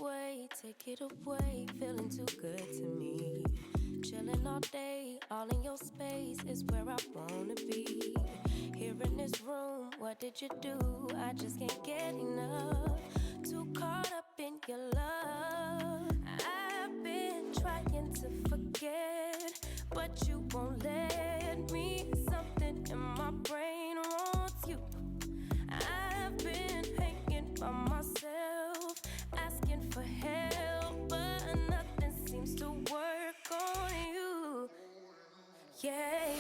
away, take it away. Feeling too good to me. Chilling all day, all in your space is where I wanna be. Here in this room, what did you do? I just can't get enough. Too caught up in your love. I've been trying to forget, but you won't let me. Something in my brain wants you. I've been hanging by myself, asking for help, but nothing seems to work on you. Yeah,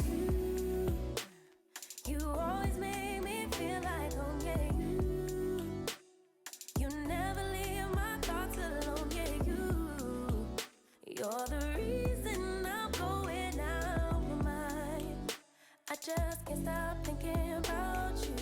you always make me feel like home. Yeah, you never leave my thoughts alone. Yeah, you're the reason I'm going out my mind. I just can't stop thinking about you.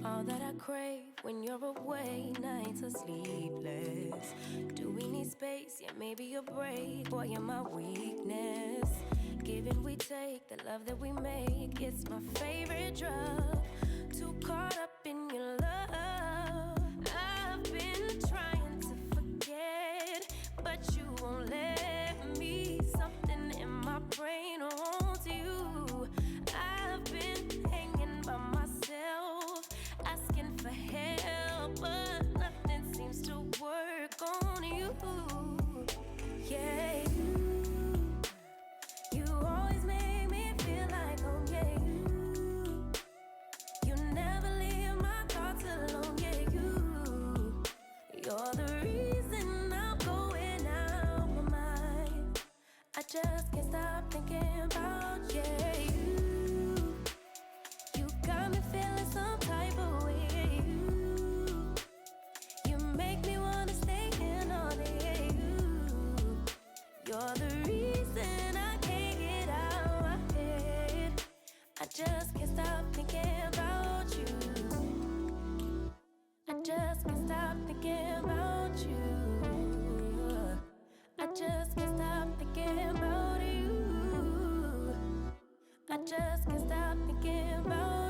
All that I crave when you're away, nights are sleepless. Do we need space? Yeah, maybe a break. Boy, you're my weakness. Give and we take, the love that we make, it's my favorite drug. Too caught up in your love. I've been trying to forget, but you won't let me. Something in my brain wants you. I've been hanging by myself, asking for help, but nothing seems to work on you. Yeah, you always make me feel like home. Yeah, you never leave my thoughts alone. Yeah, you're the reason I'm going out my mind. I just can't stop thinking about you. You got me feeling some type of way. You make me wanna stay in all day. You're the reason I can't get out my head. I just can't stop thinking about you. I just can't stop thinking about you. I just can't stop thinking about you. I just can't stop thinking about you.